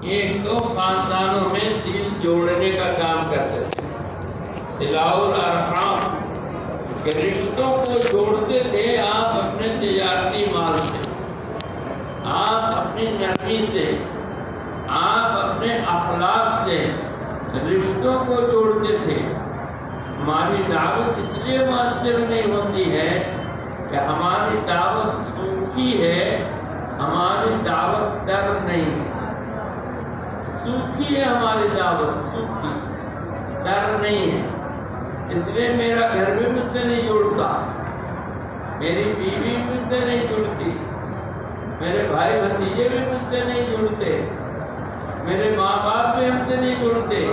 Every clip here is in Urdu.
ایک دو خاندانوں میں دل جوڑنے کا کام کرتے تھے، صلہ الارحام کہ رشتوں کو جوڑتے تھے آپ اپنے تجارتی مال سے، آپ اپنی نرمی سے، آپ اپنے اخلاق سے رشتوں کو جوڑتے تھے۔ ہماری دعوت اس لیے مؤثر نہیں ہوتی ہے کہ ہماری دعوت سوکھی ہے، ہماری دعوت ڈر نہیں ہے۔ سوکھی ہے ہماری دعوت، سوکھی، ڈر نہیں ہے۔ اس لیے میرا گھر بھی مجھ سے نہیں جڑتا، میری بیوی مجھ سے نہیں جڑتی، میرے بھائی بھتیجے بھی مجھ سے نہیں جڑتے، میرے ماں باپ بھی ہم سے نہیں جڑتے۔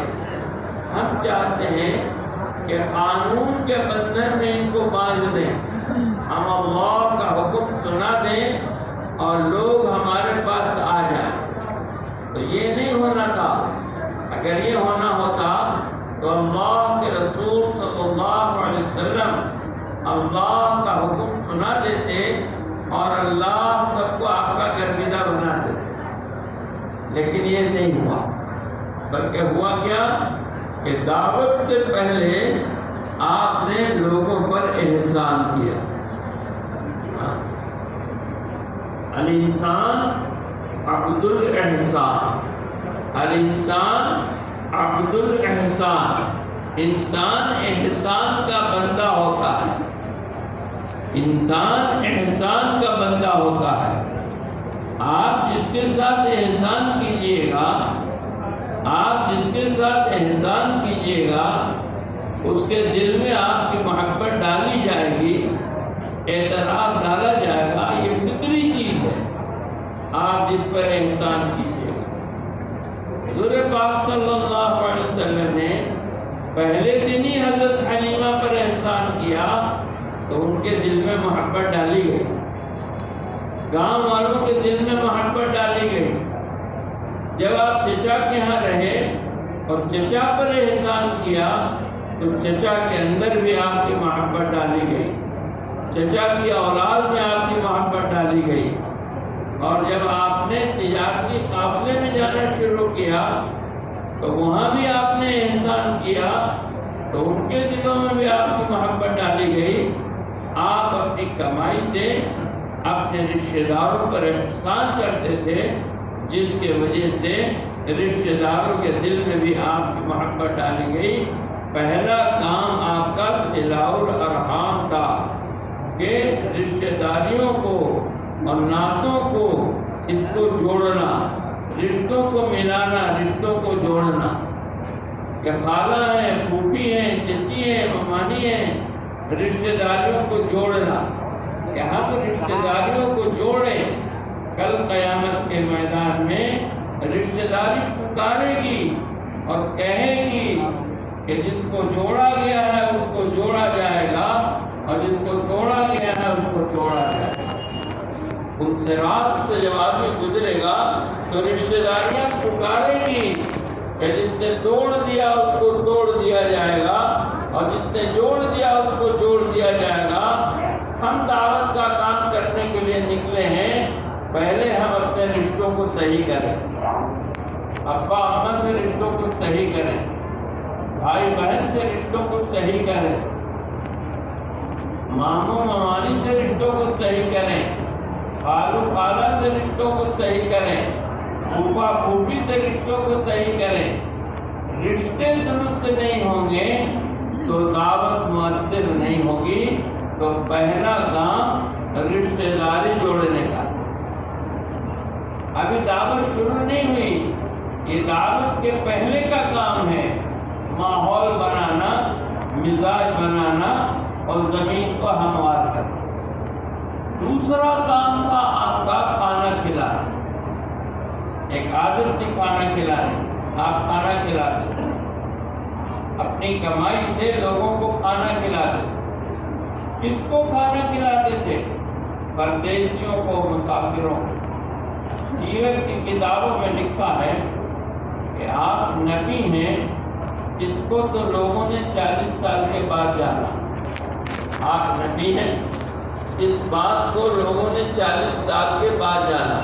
ہم چاہتے ہیں کہ قانون کے بندھن میں ان کو باندھ دیں، ہم اللہ کا حکم سنا دیں اور لوگ ہمارے پاس آ جائیں۔ تو یہ نہیں ہونا تھا۔ اگر یہ ہونا ہوتا تو اللہ کے رسول صلی اللہ علیہ وسلم اللہ کا حکم سنا دیتے اور اللہ سب کو آپ کا گرویدہ بنا دیتے، لیکن یہ نہیں ہوا۔ بلکہ ہوا کیا کہ دعوت سے پہلے آپ نے لوگوں پر احسان کیا۔ الانسان عبد الاحسان، الانسان عبد الاحسان، انسان احسان کا بندہ ہوتا ہے، انسان احسان کا بندہ ہوتا ہے۔ آپ جس کے ساتھ احسان کیجیے گا، آپ جس کے ساتھ احسان کیجیے گا، اس کے دل میں آپ کی محبت ڈالی جائے گی، اعتراف ڈالا جائے گا۔ یہ فطری چیز ہے، آپ جس پر احسان کیجیے گا۔ حضور پاک صلی اللہ علیہ وسلم نے پہلے دن ہی حضرت حلیمہ پر احسان کیا تو ان کے دل میں محبت ڈالی گئی، گاؤں والوں کے دل میں محبت ڈالی گئی۔ جب آپ چچا کے ہاں رہے اور چچا پر احسان کیا تو چچا کے اندر بھی آپ کی محبت ڈالی گئی، چچا کی اولاد میں آپ کی محبت ڈالی گئی۔ اور جب آپ نے تجارتی قافلے میں جانا شروع کیا تو وہاں بھی آپ نے احسان کیا تو ان کے دلوں میں بھی آپ کی محبت ڈالی گئی۔ آپ اپنی کمائی سے اپنے رشتہ داروں پر احسان کرتے تھے، جس کی وجہ سے رشتہ داروں کے دل میں بھی آپ کی محبت ڈالی گئی۔ پہلا کام آپ کا صلہ الارحام تھا کہ رشتہ داریوں کو اور نعتوں کو، اس کو جوڑنا، رشتوں کو ملانا، رشتوں کو جوڑنا، کہ خالہ ہیں، پھوپھی ہیں، چچی ہیں، ممانی ہیں، رشتہ داریوں کو جوڑنا، کہ ہم رشتہ داریوں کو جوڑیں۔ کل قیامت کے میدان میں رشتہ داری پکارے گی اور کہے گی کہ جس کو جوڑا گیا ہے اس کو جوڑا جائے گا اور جس کو توڑا گیا ہے اس کو توڑا جائے گا۔ ان صراط سے جب آدمی گزرے گا تو رشتہ داریاں پکارے گی کہ جس نے توڑ دیا اس کو توڑ دیا جائے گا اور جس نے جوڑ دیا اس کو جوڑ دیا جائے گا۔ ہم دعوت کا کام کرنے کے لیے نکلے ہیں، پہلے ہم اپنے رشتوں کو صحیح کریں، ابا اماں سے رشتوں کو صحیح کریں، بھائی بہن سے رشتوں کو صحیح کریں، ماموں ممانی سے رشتوں کو صحیح کریں، خالو خالہ سے رشتوں کو صحیح کریں، پھوپھا پھوپھی سے رشتوں کو صحیح کریں۔ رشتے درست نہیں ہوں گے تو دعوت مؤثر نہیں ہوگی۔ تو پہلا کام رشتہ داری جوڑنے کا۔ ابھی دعوت شروع نہیں ہوئی، یہ دعوت کے پہلے کا کام ہے، ماحول بنانا، مزاج بنانا اور زمین کو ہموار کرنا۔ دوسرا کام تھا آپ کا کھانا کھلانا، ایک عادت تھی کھانا کھلانے، آپ کھانا کھلاتے تھے، اپنی کمائی سے لوگوں کو کھانا کھلاتے تھے۔ کس کو کھانا کھلاتے تھے؟ پردیسیوں کو، مسافروں کو۔ سیرت کی کتابوں میں لکھا ہے کہ آپ نبی ہیں، اس کو تو لوگوں نے 40 سال کے بعد جانا۔ آپ نبی ہیں، اس بات کو لوگوں نے 40 سال کے بعد جانا۔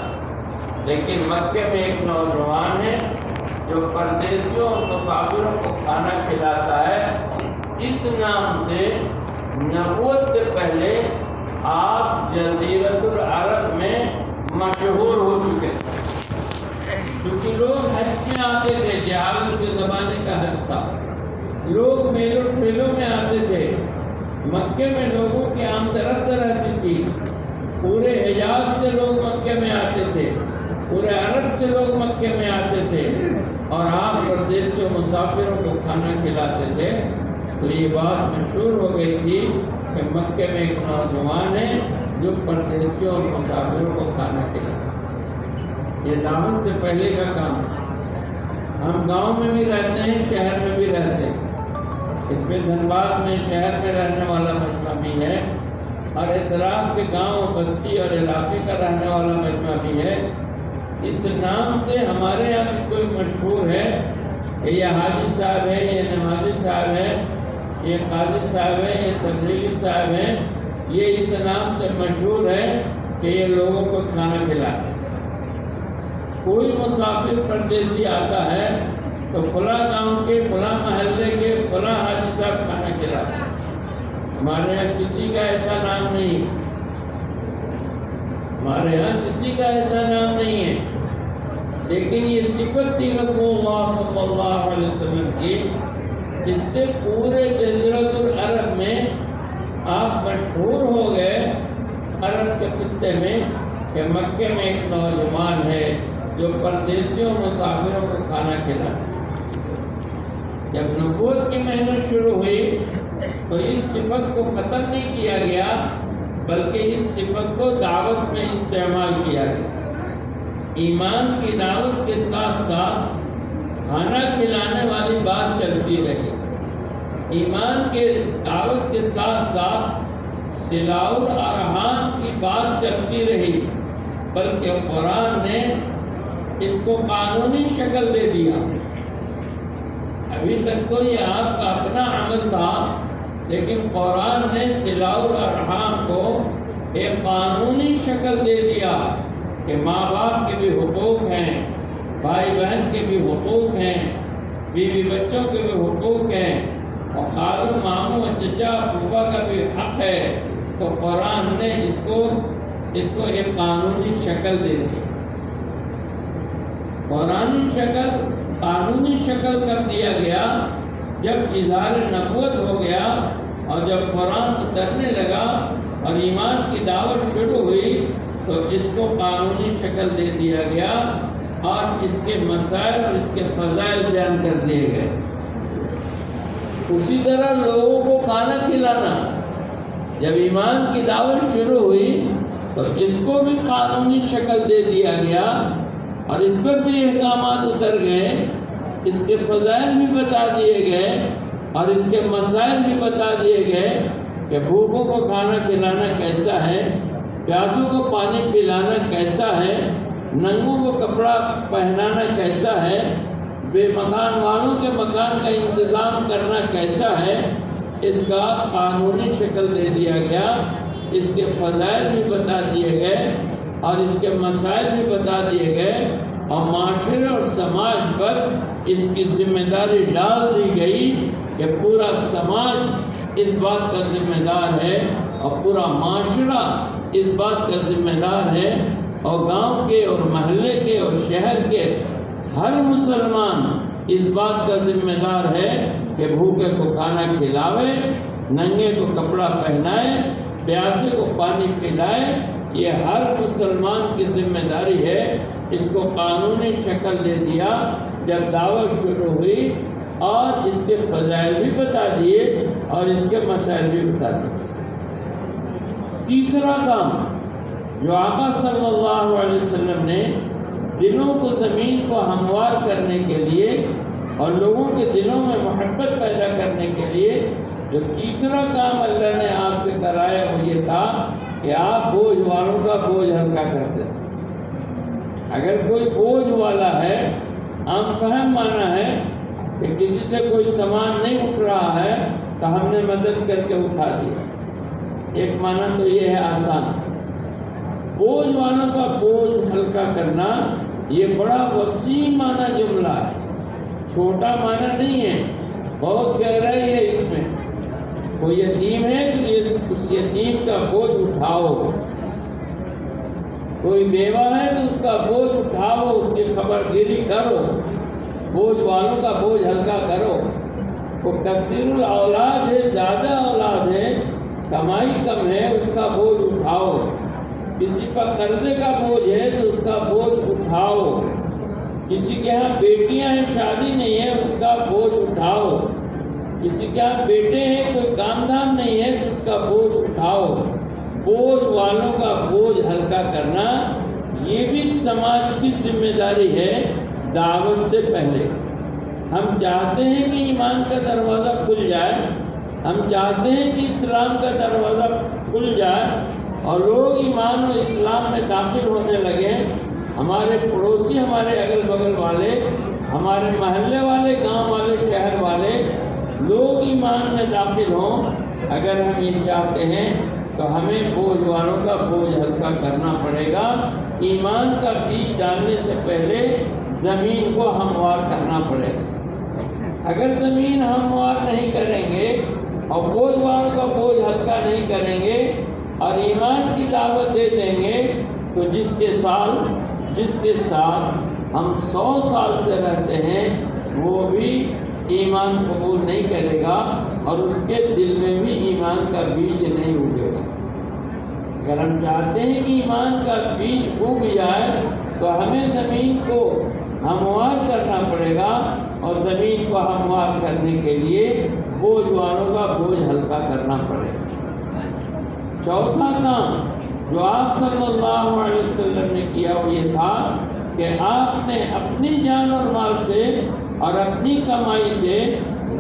لیکن مکے میں ایک نوجوان ہے مسافروں کو کھانا کھلاتا ہے، اس نام سے نبوت سے پہلے آپ جزیرۃ العرب میں مشہور ہو چکے تھے، کیونکہ لوگ حج میں آتے تھے، جہاز کے زمانے کا حج تھا، لوگ میلوں ٹھیلوں میں آتے تھے، مکے میں لوگوں کی آمد رفت رہتی تھی، پورے حجاز سے لوگ مکے میں آتے تھے، پورے عرب سے لوگ مکے میں آتے تھے، اور آپ پردیسیوں مسافروں کو کھانا کھلاتے تھے۔ تو یہ بات مشہور ہو گئی تھی کہ مکے میں ایک نوجوان ہے جو پردیسیوں اور مسافروں کو کھانا کھلاتا۔ یہ دعوت سے پہلے کا کام ہے۔ ہم گاؤں میں بھی رہتے ہیں، شہر میں بھی رہتے ہیں، اس میں دھنباد میں شہر میں رہنے والا مجمع بھی ہے، اور اطراف کے گاؤں بستی اور علاقے کا رہنے والا مجمع بھی ہے۔ اس نام سے ہمارے یہاں بھی کوئی مشہور ہے کہ یہ حاجی صاحب ہے، یہ نمازی صاحب ہے، یہ قاضی صاحب ہے، یہ تبلیغی صاحب ہے، یہ اس نام سے مشہور ہے کہ یہ لوگوں کو کھانا کھلاتے ہیں۔ کوئی مسافر پردیسی آتا ہے تو فلاں گاؤں کے فلاں محلے کے فلاں حاجی صاحب کھانا کھلاتے ہیں۔ ہمارے یہاں کسی کا ایسا نام نہیں ہے، ہمارے یہاں کسی کا ایسا نام نہیں ہے، لیکن یہ صفت تھی رسول اللہ صلی اللہ علیہ وسلم کی، جس سے پورے جزیرۃ العرب میں آپ مشہور ہو گئے عرب کے خطے میں کہ مکے میں ایک نوجوان ہے جو پردیسیوں مسافروں کو کھانا کھلاتا۔ جب نبوت کی محنت شروع ہوئی تو اس صفت کو ختم نہیں کیا گیا، بلکہ اس صفت کو دعوت میں استعمال کیا گیا۔ ایمان کی دعوت کے ساتھ ساتھ کھانا کھلانے والی بات چلتی رہی، ایمان کے دعوت کے ساتھ ساتھ صلہ الارحام کی بات چلتی رہی، بلکہ قرآن نے اس کو قانونی شکل دے دیا۔ ابھی تک تو یہ آپ کا اپنا عمل تھا، لیکن قرآن نے صلہ الارحام کو ایک قانونی شکل دے دیا کہ ماں باپ کے بھی حقوق ہیں، بھائی بہن کے بھی حقوق ہیں، بیوی بچوں کے بھی حقوق ہیں، اور خالو ماموں چچا پھوپھا کا بھی حق ہے۔ تو قرآن نے اس کو ایک قانونی شکل دے دی۔ قانونی شکل کر دیا گیا جب اظہار نبوت ہو گیا، اور جب قرآن اترنے لگا اور ایمان کی دعوت شروع ہوئی تو اس کو قانونی شکل دے دیا گیا، اور اس کے مسائل اور اس کے فضائل بیان کر دیے گئے۔ اسی طرح لوگوں کو کھانا کھلانا، جب ایمان کی دعوت شروع ہوئی تو اس کو بھی قانونی شکل دے دیا گیا، اور اس پر بھی احکامات اتر گئے، اس کے فضائل بھی بتا دیے گئے، اور اس کے مسائل بھی بتا دیے گئے کہ بھوکوں کو کھانا کھلانا کیسا ہے، پیاسوں کو پانی پلانا کیسا ہے، ننگوں کو کپڑا پہنانا کیسا ہے، بے مکان والوں کے مکان کا انتظام کرنا کیسا ہے، اس کا قانونی شکل دے دیا گیا، اس کے فضائل بھی بتا دیے گئے، اور اس کے مسائل بھی بتا دیے گئے، اور معاشرے اور سماج پر اس کی ذمہ داری ڈال دی گئی کہ پورا سماج اس بات کا ذمہ دار ہے، اور پورا معاشرہ اس بات کا ذمہ دار ہے، اور گاؤں کے اور محلے کے اور شہر کے ہر مسلمان اس بات کا ذمہ دار ہے کہ بھوکے کو کھانا کھلاوے، ننگے کو کپڑا پہنائے، پیاسے کو پانی پلائے۔ یہ ہر مسلمان کی ذمہ داری ہے۔ اس کو قانونی شکل دے دیا جب دعوت شروع ہوئی، اور اس کے فضائل بھی بتا دیے اور اس کے مسائل بھی بتا دیے۔ تیسرا کام جو آقا صلی اللہ علیہ وسلم نے دلوں کو زمین کو ہموار کرنے کے لیے اور لوگوں کے دلوں میں محبت پیدا کرنے کے لیے جو تیسرا کام اللہ نے آپ سے کرایا وہ یہ تھا کہ آپ بوجھ والوں کا بوجھ ہلکا کرتے ہیں۔ اگر کوئی بوجھ والا ہے، عام فہم مانا ہے کہ کسی سے کوئی سامان نہیں اٹھ رہا ہے تو ہم نے مدد کر کے اٹھا دیا، ایک معنی تو یہ ہے آسان۔ بوجھ والوں کا بوجھ ہلکا کرنا یہ بڑا وسیع معنی جملہ ہے۔ چھوٹا معنی نہیں ہے، بہت گہرائی ہے اس میں۔ کوئی یتیم ہے تو اس یتیم کا بوجھ اٹھاؤ، کوئی بیوہ ہے تو اس کا بوجھ اٹھاؤ، اس کی خبرگیری کرو، بوجھ والوں کا بوجھ ہلکا کرو۔ وہ کثیر الاولاد ہے، زیادہ اولاد ہے، کمائی کم ہے، اس کا بوجھ اٹھاؤ۔ کسی پر قرضے کا بوجھ ہے تو اس کا بوجھ اٹھاؤ۔ کسی کے ہاں بیٹیاں ہیں، شادی نہیں ہے، اس کا بوجھ اٹھاؤ۔ کسی کے ہاں بیٹے ہیں، کوئی کام دھام نہیں ہے، اس کا بوجھ اٹھاؤ۔ بوجھ والوں کا بوجھ ہلکا کرنا یہ بھی سماج کی ذمہ داری ہے۔ دعوت سے پہلے ہم چاہتے ہیں کہ ایمان کا دروازہ کھل جائے، ہم چاہتے ہیں کہ اسلام کا دروازہ کھل جائے اور لوگ ایمان اور اسلام میں داخل ہونے لگے۔ ہمارے پڑوسی، ہمارے اگل بغل والے، ہمارے محلے والے، گاؤں والے، شہر والے لوگ ایمان میں داخل ہوں۔ اگر ہم یہ چاہتے ہیں تو ہمیں بوجھ والوں کا بوجھ ہلکا کرنا پڑے گا۔ ایمان کا بیج ڈالنے سے پہلے زمین کو ہموار کرنا پڑے گا۔ اگر زمین ہموار نہیں کریں گے اور بوجھ والوں کا بوجھ ہلکا نہیں کریں گے اور ایمان کی دعوت دے دیں گے تو جس کے ساتھ ہم 100 سال سے رہتے ہیں وہ بھی ایمان قبول نہیں کرے گا اور اس کے دل میں بھی ایمان کا بیج نہیں اگے گا۔ اگر ہم چاہتے ہیں کہ ایمان کا بیج اگ جائے تو ہمیں زمین کو ہموار کرنا پڑے گا اور زمین کو ہموار کرنے کے لیے بوجھ والوں کا بوجھ ہلکا کرنا پڑے گا۔ چوتھا کام جو آپ صلی اللہ علیہ وسلم نے کیا وہ یہ تھا کہ آپ نے اپنی جان اور مال سے اور اپنی کمائی سے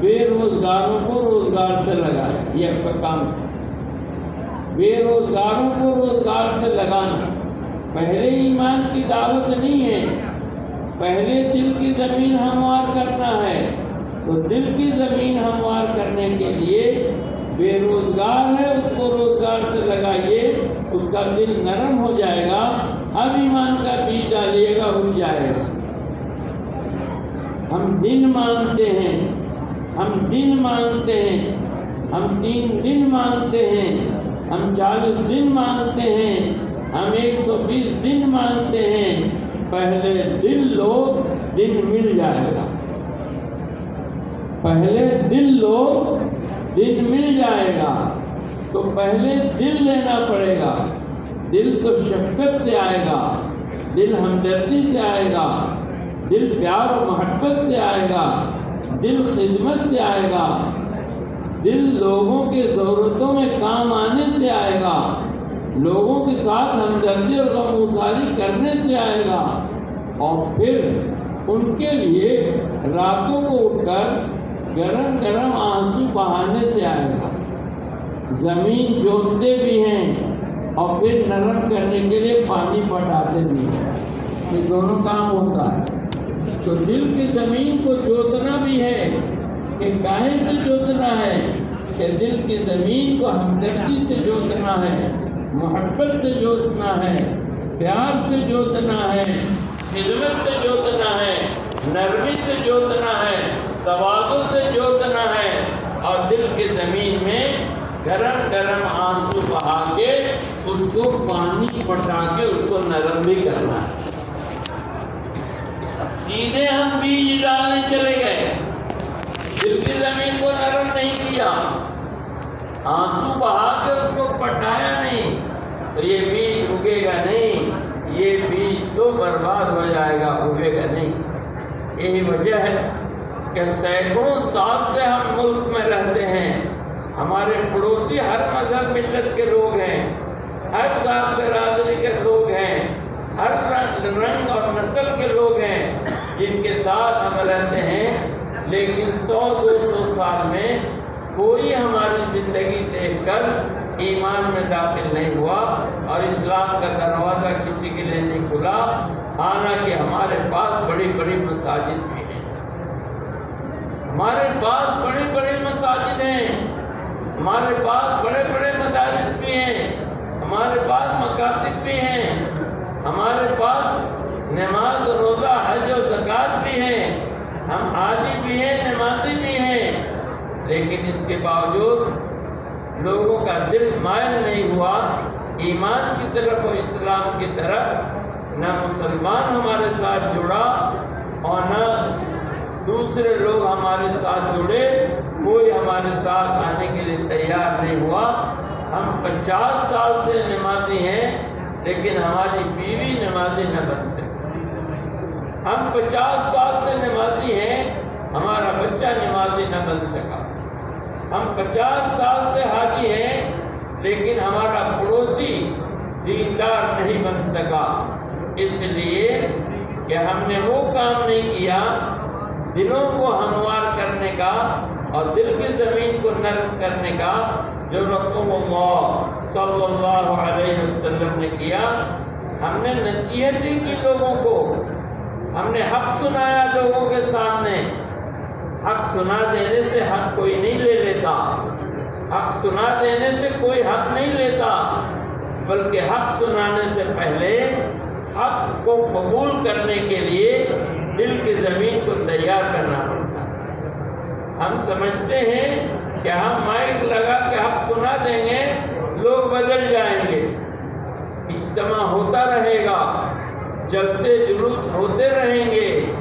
بے روزگاروں کو روزگار سے لگایا۔ یہ آپ کا کام ہے، بے روزگاروں کو روزگار سے لگانا۔ پہلے ایمان کی دعوت نہیں ہے، پہلے دل کی زمین ہموار کرنا ہے۔ تو دل کی زمین ہموار کرنے کے لیے بے روزگار ہے اس کو روزگار سے لگائیے، اس کا دل نرم ہو جائے گا۔ اب ایمان کا بیج ڈالیے گا، اگ جائے گا۔ ہم دن مانگتے ہیں، ہم دن مانگتے ہیں، ہم 3 دن مانگتے ہیں، ہم 40 دن مانگتے ہیں، ہم 120 دن مانگتے ہیں۔ پہلے دل لو، دن مل جائے گا۔ پہلے دل لو، دن مل جائے گا۔ تو پہلے دل لینا پڑے گا۔ دل تو شفقت سے آئے گا، دل ہمدردی سے آئے گا، دل پیار و محبت سے آئے گا، دل خدمت سے آئے گا، دل لوگوں کے ضرورتوں میں کام آنے سے آئے گا، لوگوں کے ساتھ ہمدردی اور غمگساری کرنے سے آئے گا، اور پھر ان کے لیے راتوں کو اٹھ کر گرم گرم آنسو بہانے سے آئے گا۔ زمین جوتتے بھی ہیں اور پھر نرم کرنے کے لیے پانی پٹاتے بھی ہیں، یہ دونوں کام ہوتا ہے۔ تو دل کی زمین کو جوتنا بھی ہے کہ کاہے سے جوتنا ہے کہ دل کی زمین کو ہمدردی سے جوتنا ہے، محبت سے جوتنا ہے، پیار سے جوتنا ہے، خدمت سے جوتنا ہے، نرمی سے جوتنا ہے، تواضع سے جوتنا ہے، اور دل کی زمین میں گرم گرم آنسو بہا کے اس کو پانی پٹا کے اس کو نرم بھی کرنا ہے۔ سیدھے ہم بیج ڈالنے چلے گئے، دل کی زمین کو نرم نہیں کیا، آنسو بہا کے اس کو پٹایا نہیں، تو یہ بیج اگے گا نہیں، یہ بیج تو برباد ہو جائے گا، اگے گا نہیں۔ یہی وجہ ہے کہ سینکڑوں سال سے ہم ملک میں رہتے ہیں، ہمارے پڑوسی ہر مذہب ملت کے لوگ ہیں، ہر ذات برادری کے لوگ ہیں، ہر رنگ اور نسل کے لوگ ہیں جن کے ساتھ ہم رہتے ہیں، لیکن 100-200 سال میں کوئی ہماری زندگی دیکھ کر ایمان میں داخل نہیں ہوا اور اسلام کا دروازہ کسی کے لیے نہیں کھلا، حالانکہ ہمارے پاس بڑی بڑی مساجد بھی ہیں، ہمارے پاس بڑی بڑی مساجد ہیں، ہمارے پاس بڑے بڑے مدارس بھی ہیں، ہمارے پاس مکاتب بھی ہیں، ہمارے پاس نماز روزہ حج و زکوٰۃ بھی ہیں، ہم آج لیکن اس کے باوجود لوگوں کا دل مائل نہیں ہوا ایمان کی طرف اور اسلام کی طرف، نہ مسلمان ہمارے ساتھ جڑا اور نہ دوسرے لوگ ہمارے ساتھ جڑے، کوئی ہمارے ساتھ آنے کے لیے تیار نہیں ہوا۔ ہم 50 سال سے نمازی ہیں لیکن ہماری بیوی نمازی نہ بن سکی۔ ہم 50 سال سے نمازی ہیں، ہمارا بچہ نمازی نہ بن سکا۔ ہم 50 سال سے حاجی ہیں لیکن ہمارا پڑوسی دیندار نہیں بن سکا، اس لیے کہ ہم نے وہ کام نہیں کیا دلوں کو ہموار کرنے کا اور دل کی زمین کو نرم کرنے کا جو رسول اللہ صلی اللہ علیہ وسلم نے کیا۔ ہم نے نصیحتیں کی لوگوں کو، ہم نے حق سنایا لوگوں کے سامنے۔ حق سنا دینے سے حق کوئی نہیں لے لیتا، حق سنا دینے سے کوئی حق نہیں لیتا، بلکہ حق سنانے سے پہلے حق کو قبول کرنے کے لیے دل کی زمین کو تیار کرنا پڑتا ہے۔ ہم سمجھتے ہیں کہ ہم مائک لگا کے حق سنا دیں گے لوگ بدل جائیں گے، اجتماع ہوتا رہے گا، جلسے جلوس ہوتے رہیں گے،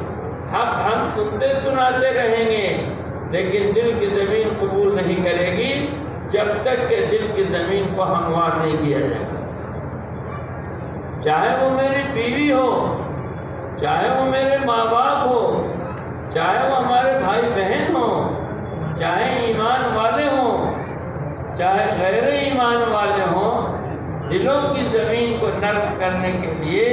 حق ہم سنتے سناتے رہیں گے، لیکن دل کی زمین قبول نہیں کرے گی جب تک کہ دل کی زمین کو ہموار نہیں کیا جائے گا۔ چاہے وہ میری بیوی ہو، چاہے وہ میرے ماں باپ ہو، چاہے وہ ہمارے بھائی بہن ہوں، چاہے ایمان والے ہوں، چاہے غیر ایمان والے ہوں، دلوں کی زمین کو نرم کرنے کے لیے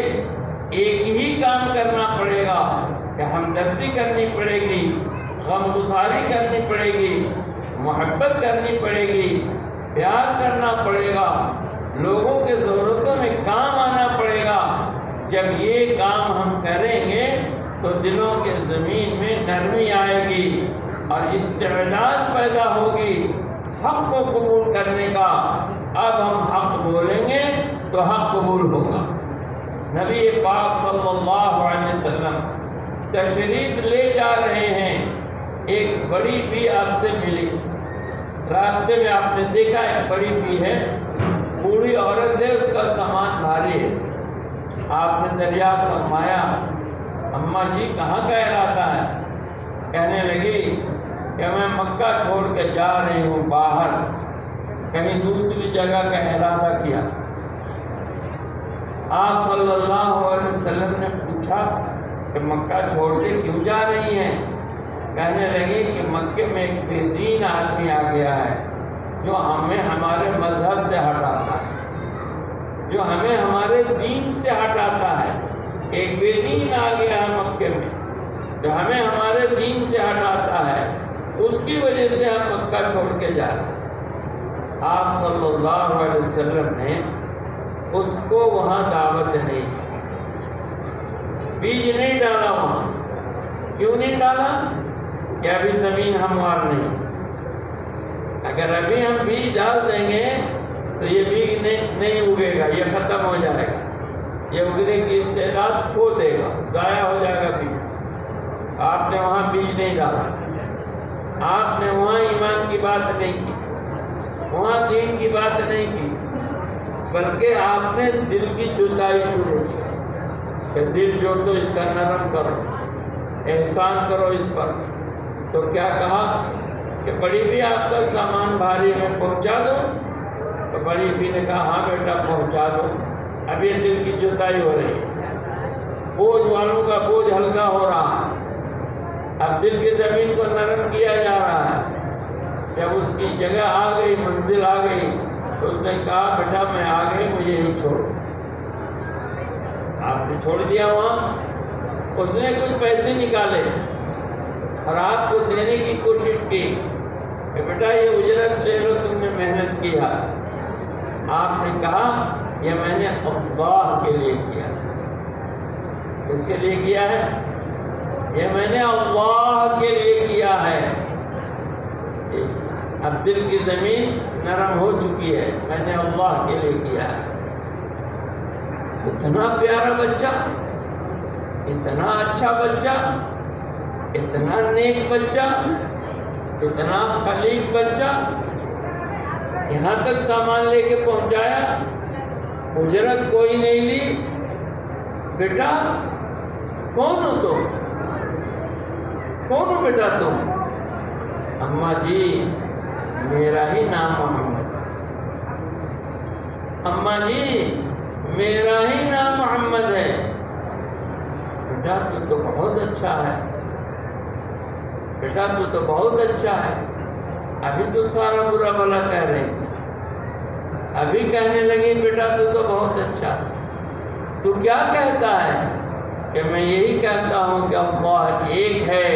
ایک ہی کام کرنا پڑے گا کہ ہمدردی کرنی پڑے گی، غم گساری کرنی پڑے گی، محبت کرنی پڑے گی، پیار کرنا پڑے گا، لوگوں کے ضرورتوں میں کام آنا پڑے گا۔ جب یہ کام ہم کریں گے تو دلوں کے زمین میں نرمی آئے گی اور استعداد پیدا ہوگی حق کو قبول کرنے کا۔ اب ہم حق بولیں گے تو حق قبول ہوگا۔ نبی پاک صلی اللہ علیہ وسلم تشریف لے جا رہے ہیں، ایک بڑی بی آپ سے ملی، راستے میں آپ نے دیکھا ایک بڑی بی ہے، بوڑھی عورت ہے، اس کا سامان بھاری ہے۔ آپ نے دریافت فرمایا اماں جی کہاں کا ارادہ ہے؟ کہنے لگی کہ میں مکہ چھوڑ کے جا رہی ہوں باہر، کہیں دوسری جگہ کا ارادہ کیا۔ آپ صلی اللہ علیہ وسلم نے پوچھا کہ مکہ چھوڑ کے کیوں جا رہی ہیں؟ کہنے لگی کہ مکے میں ایک بے دین آدمی آ گیا ہے جو ہمیں ہمارے مذہب سے ہٹاتا ہے، جو ہمیں ہمارے دین سے ہٹاتا ہے۔ ایک بے دین آ گیا ہے مکے میں جو ہمیں ہمارے دین سے ہٹاتا ہے، اس کی وجہ سے ہم مکہ چھوڑ کے جا رہے ہیں۔ آپ صلی اللہ علیہ وسلم نے اس کو وہاں دعوت نہیں دی، بیج نہیں ڈالا وہاں۔ کیوں نہیں ڈالا؟ کہ ابھی زمین ہموار نہیں۔ اگر ابھی ہم بیج ڈال دیں گے تو یہ بیج نہیں اگے گا، یہ ختم ہو جائے گا، یہ اگنے کی استعداد کھو دے گا، ضائع ہو جائے گا بیج۔ آپ نے وہاں بیج نہیں ڈالا، آپ نے وہاں ایمان کی بات نہیں کی، وہاں دین کی بات نہیں کی، بلکہ آپ نے دل کی جتائی شروع کی کہ دل جو تو اس کا نرم کرو، احسان کرو اس پر۔ تو کیا کہا کہ بڑی بھی آپ کا سامان بھاری میں پہنچا دو؟ تو بڑی بھی نے کہا ہاں بیٹا پہنچا دو، اب یہ دل کی جتائی ہو رہی ہے، بوجھ والوں کا بوجھ ہلکا ہو رہا ہے، اب دل کی زمین کو نرم کیا جا رہا ہے۔ جب اس کی جگہ آ گئی، منزل آ گئی، تو اس نے کہا بیٹا میں آ گئی، مجھے ہی چھوڑ۔ آپ نے چھوڑ دیا وہاں۔ اس نے کچھ پیسے نکالے اور آپ کو دینے کی کوشش کی کہ بیٹا یہ اجرت لے لو، تم نے محنت کیا۔ آپ نے کہا یہ میں نے اللہ کے لیے کیا۔ کس کے لیے کیا ہے؟ یہ میں نے اللہ کے لیے کیا ہے۔ اب دل کی زمین نرم ہو چکی ہے، میں نے اللہ کے لیے کیا ہے۔ اتنا پیارا بچہ، اتنا اچھا بچہ، اتنا نیک بچہ، اتنا خلیق بچہ یہاں تک سامان لے کے پہنچایا، اجرت کوئی نہیں لی. بیٹا کون ہو تم؟ کون ہو بیٹا تم؟ اماں جی میرا ہی نام محمد. اماں جی میرا ہی نام محمد ہے. بیٹا تو بہت اچھا ہے، بیٹا تو بہت اچھا ہے. ابھی تو سارا برا بھلا کہہ رہے تھے، ابھی کہنے لگی بیٹا تو بہت اچھا ہے. تو کیا کہتا ہے؟ کہ میں یہی کہتا ہوں کہ اللہ ایک ہے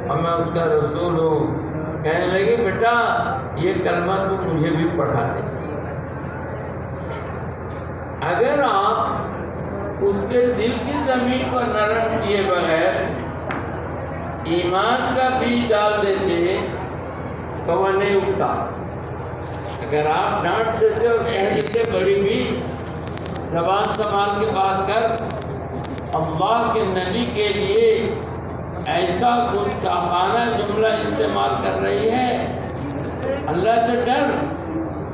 اور میں اس کا رسول ہوں. کہنے لگی بیٹا یہ کلمہ تو مجھے بھی پڑھا دے. اگر آپ اس کے دل کی زمین کو نرم کیے بغیر ایمان کا بیج ڈال دیتے تو وہ نہیں اگتا. اگر آپ ڈانٹ دیتے اور کہہ دیتے بڑی بھی زبان سنبھال کے بات کر، اللہ کے نبی کے لیے ایسا گستاخانہ جملہ استعمال کر رہی ہے، اللہ سے ڈر،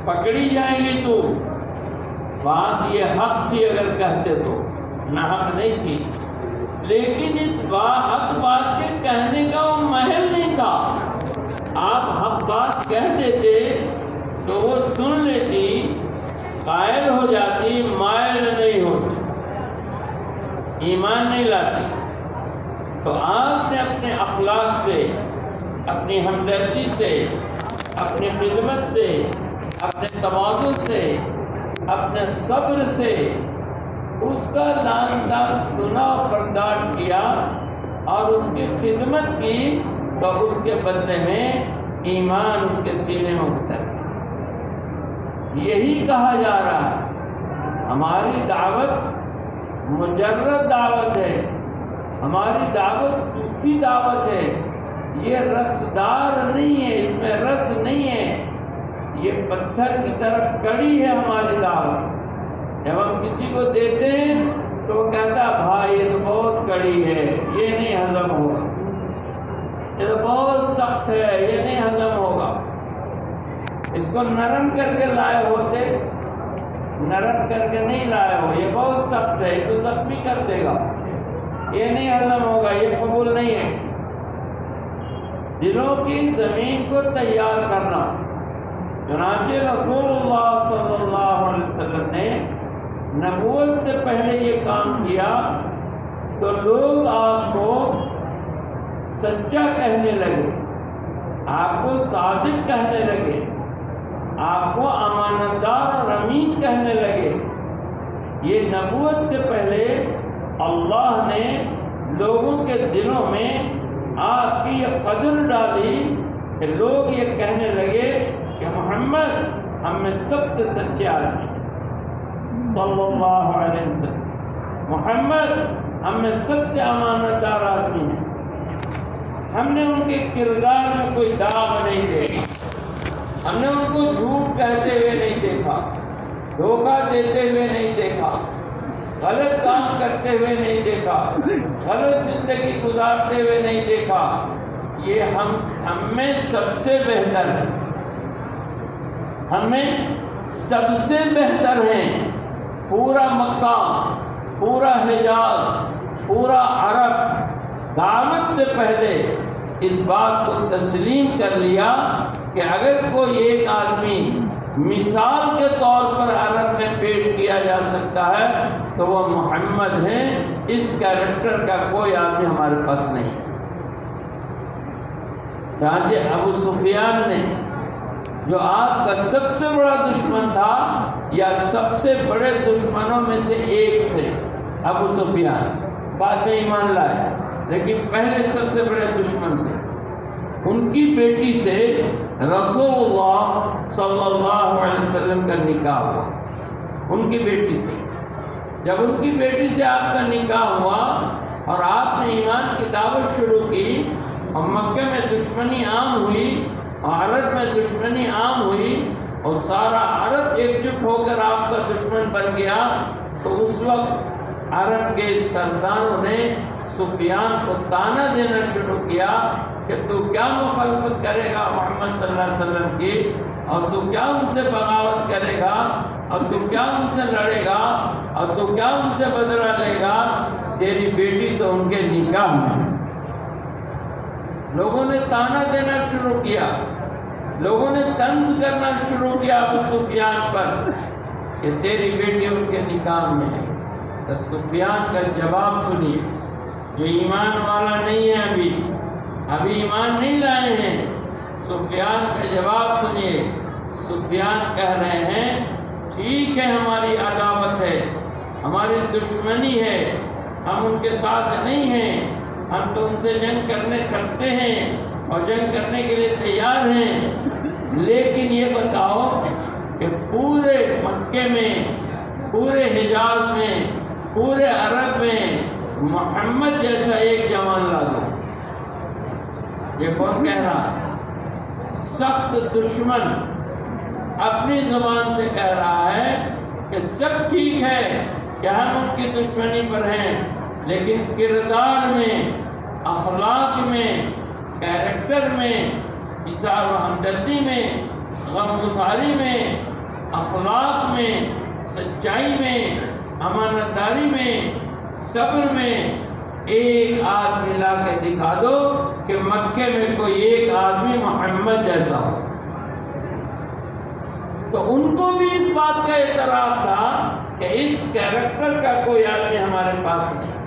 پکڑی جائے گی تو. بات یہ حق تھی اگر کہتے تو، نہ حق نہیں تھی. لیکن اس حق بات کے کہنے کا وہ محل نہیں تھا. آپ حق بات کہہ دیتے تو وہ سن لیتی، قائل ہو جاتی، مائل نہیں ہوتی، ایمان نہیں لاتی. تو آپ نے اپنے اخلاق سے، اپنی ہمدردی سے، اپنی خدمت سے، اپنے تواضع سے، اپنے صبر سے اس کا لان تان سنا اور برداشت کیا اور اس کی خدمت کی، تو اس کے بدلے میں ایمان اس کے سینے میں اتر. یہی کہا جا رہا ہے ہماری دعوت مجرد دعوت ہے، ہماری دعوت صوفی دعوت ہے. یہ رسدار نہیں ہے، اس میں رس نہیں ہے. یہ پتھر کی طرف کڑی ہے ہماری دعوت. جب ہم کسی کو دیتے ہیں تو وہ کہتا بھائی یہ تو بہت کڑی ہے، یہ نہیں ہضم ہوگا، یہ تو بہت سخت ہے، یہ نہیں ہضم ہوگا. اس کو نرم کر کے لائے ہوتے، نرم کر کے نہیں لائے ہو، یہ بہت سخت ہے، یہ تو زخمی کر دے گا، یہ نہیں ہضم ہوگا، یہ قبول نہیں ہے. دلوں کی زمین کو تیار کرنا. چنانچہ رسول اللہ صلی اللہ علیہ وسلم نے نبوت سے پہلے یہ کام کیا تو لوگ آپ کو سچا کہنے لگے، آپ کو صادق کہنے لگے، آپ کو امانتدار اور امین کہنے لگے. یہ نبوت سے پہلے اللہ نے لوگوں کے دلوں میں آپ کی یہ قدر ڈالی کہ لوگ یہ کہنے لگے کہ محمد ہم میں سب سے سچے آدمی صلی اللہ علیہ وسلم، محمد ہم میں سب سے امانت دار آدمی ہیں. ہم نے ان کے کردار میں کوئی داغ نہیں دیکھا، ہم نے ان کو جھوٹ کہتے ہوئے نہیں دیکھا، دھوکہ دیتے ہوئے نہیں دیکھا، غلط کام کرتے ہوئے نہیں دیکھا، غلط زندگی گزارتے ہوئے نہیں دیکھا. یہ ہم میں سب سے بہتر ہے، ہمیں سب سے بہتر ہیں. پورا مکہ، پورا حجاز، پورا عرب دعوت سے پہلے اس بات کو تسلیم کر لیا کہ اگر کوئی ایک آدمی مثال کے طور پر عرب میں پیش کیا جا سکتا ہے تو وہ محمد ہیں. اس کیریکٹر کا کوئی آدمی ہمارے پاس نہیں. چنانچہ ابو سفیان نے جو آپ کا سب سے بڑا دشمن تھا یا سب سے بڑے دشمنوں میں سے ایک تھے، ابو سفیان بعد میں ایمان لائے لیکن پہلے سب سے بڑے دشمن تھے. ان کی بیٹی سے رسول اللہ صلی اللہ علیہ وسلم کا نکاح ہوا. ان کی بیٹی سے جب ان کی بیٹی سے آپ کا نکاح ہوا اور آپ نے ایمان کی دعوت شروع کی اور مکہ میں دشمنی عام ہوئی اور عرب میں دشمنی عام ہوئی اور سارا عرب ایک جٹ ہو کر آپ کا دشمن بن گیا، تو اس وقت عرب کے سرداروں نے سفیان کو تانا دینا شروع کیا کہ تو کیا مخالفت کرے گا محمد صلی اللہ علیہ وسلم کی، اور تو کیا ان سے بغاوت کرے گا، اور تو کیا ان سے لڑے گا، اور تو کیا ان سے بدلہ لے گا، تیری بیٹی تو ان کے نکاح میں۔ لوگوں نے تانا دینا شروع کیا، لوگوں نے طنز کرنا شروع کیا ابو سفیان پر کہ تیری بیٹی ان کے نکاح میں ہے۔ تو سفیان کا جواب سنیے، جو ایمان والا نہیں ہے، ابھی ایمان نہیں لائے ہیں، سفیان کا جواب سنیے۔ سفیان کہہ رہے ہیں ٹھیک ہے، ہماری عداوت ہے، ہماری دشمنی ہے، ہم ان کے ساتھ نہیں ہیں، ہم تو ان سے جنگ کرتے ہیں اور جنگ کرنے کے لیے تیار ہیں، لیکن یہ بتاؤ کہ پورے مکے میں، پورے حجاز میں، پورے عرب میں محمد جیسا ایک جوان لا دو۔ یہ کون کہہ رہا؟ سخت دشمن اپنی زبان سے کہہ رہا ہے کہ سب ٹھیک ہے کہ ہم ان کی دشمنی پر ہیں، لیکن کردار میں، اخلاق میں، کیریکٹر میں، اظہار و ہمدردی میں، غم گساری میں، اخلاق میں، سچائی میں، امانت داری میں، صبر میں ایک آدمی لا کے دکھا دو کہ مکے میں کوئی ایک آدمی محمد جیسا ہو۔ تو ان کو بھی اس بات کا اعتراف تھا کہ اس کیریکٹر کا کوئی آدمی ہمارے پاس نہیں،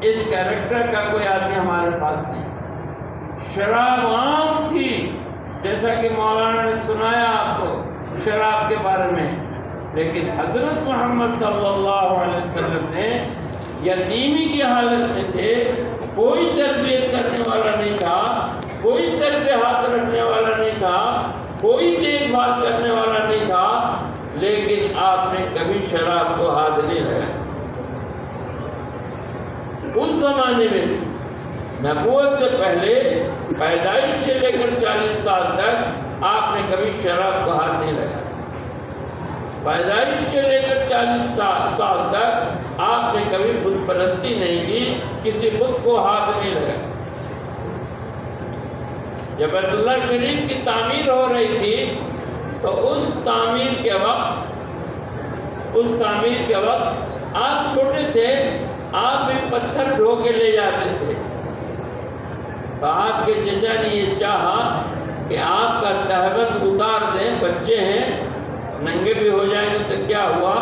اس کیریکٹر کا کوئی آدمی ہمارے پاس نہیں۔ شراب عام تھی، جیسا کہ مولانا نے سنایا آپ کو شراب کے بارے میں، لیکن حضرت محمد صلی اللہ علیہ وسلم نے یتیمی کی حالت میں تھے، کوئی تربیت کرنے والا نہیں تھا، کوئی سر پہ ہاتھ رکھنے والا نہیں تھا، کوئی دیکھ بھال کرنے والا نہیں تھا، لیکن آپ نے کبھی شراب کو ہاتھ نہیں لگایا۔ اس زمانے میں نبوت سے پہلے پیدائش سے لے کر 40 سال تک آپ نے کبھی شراب کو ہاتھ نہیں لگایا۔ پیدائش سے لے کر 40 سال تک آپ نے کبھی بت پرستی نہیں کی، کسی بت کو ہاتھ نہیں لگایا۔ جب بیت اللہ شریف کی تعمیر ہو رہی تھی تو اس تعمیر کے وقت آپ چھوٹے تھے، آپ بھی پتھر ڈھو کے لے جاتے تھے، تو آپ کے چچا نے یہ چاہا کہ آپ کا تہبند اتار دیں، بچے ہیں ننگے بھی ہو جائیں گے تو کیا ہوا،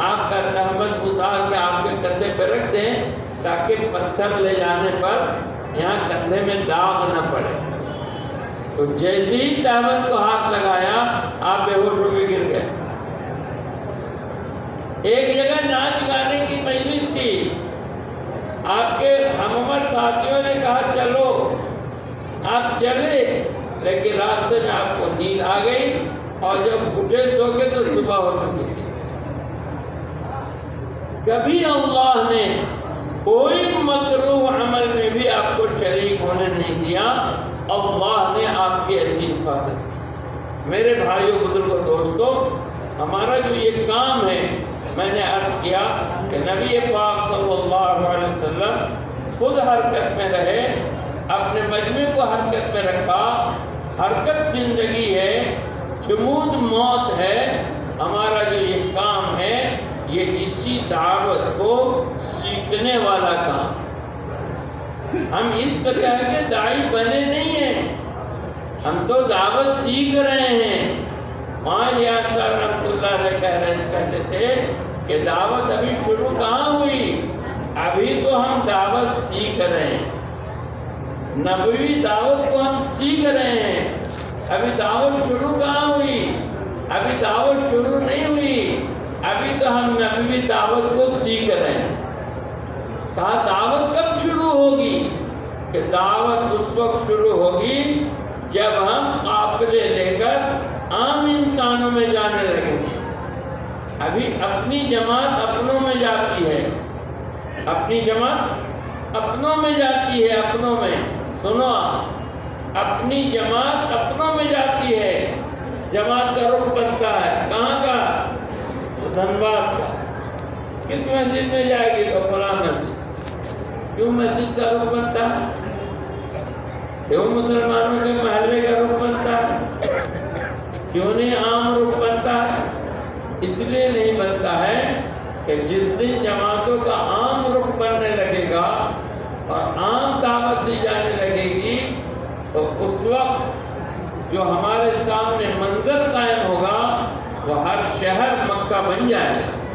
آپ کا تہبند اتار کے آپ کے کندھے پہ رکھ دیں تاکہ پتھر لے جانے پر یہاں کندھے میں داغ نہ پڑے۔ تو جیسے ہی تہبند کو ہاتھ لگایا آپ بے ہوش ہو کے گر گئے۔ ایک جگہ ناچ گانے کی مجلس تھی، آپ کے ہم عمر ساتھیوں نے کہا چلو، آپ چلے، لیکن راستے میں آپ کو نیند آ گئی اور جب اٹھے سو کے تو صبح ہو چکی تھی۔ کبھی اللہ نے کوئی مکروہ عمل میں بھی آپ کو شریک ہونے نہیں دیا، اللہ نے آپ کی ایسی حفاظت کی۔ میرے بھائیوں، بزرگوں، دوستوں، ہمارا جو یہ کام ہے، میں نے عرض کیا کہ نبی پاک صلی اللہ علیہ وسلم خود حرکت میں رہے، اپنے مجمع کو حرکت میں رکھا۔ حرکت زندگی ہے، جمود موت ہے۔ ہمارا جو یہ کام ہے یہ اسی دعوت کو سیکھنے والا کام۔ ہم اس طرح کے داعی بنے نہیں ہیں، ہم تو دعوت سیکھ رہے ہیں۔ پانچ یادگار رحمۃ اللہ علیہ کہتے تھے کہ دعوت ابھی شروع کہاں ہوئی، ابھی تو ہم دعوت سیکھ رہے ہیں۔ نبوی دعوت کو ہم سیکھ رہے ہیں، ابھی دعوت شروع کہاں ہوئی، ابھی دعوت شروع نہیں ہوئی، ابھی تو ہم نبوی دعوت کو سیکھ رہے ہیں۔ کہا دعوت کب شروع ہوگی؟ کہ دعوت اس وقت شروع ہوگی جب ہم قافلے لے کر عام انسانوں میں جانے لگیں گے۔ ابھی اپنی جماعت اپنوں میں جاتی ہے، اپنی جماعت اپنوں میں جاتی ہے، اپنوں میں سنو، اپنی جماعت اپنوں میں جاتی ہے۔ جماعت کا رخ بنتا ہے کہاں کا؟ دھنباد کا۔ کس مسجد میں جائے گی؟ تو فلاں مسجد۔ کیوں مسجد کا رخ بنتا ہے؟ کیوں مسلمانوں کے محلے کا رخ بنتا ہے؟ کیوں نہیں عام رخ بنتا ہے؟ اس لیے نہیں بنتا ہے کہ جس دن جماعتوں کا عام رخ بننے لگے گا اور عام دعوت دی جانے لگے گی تو اس وقت جو ہمارے سامنے منظر قائم ہوگا وہ ہر شہر مکہ بن جائے گا۔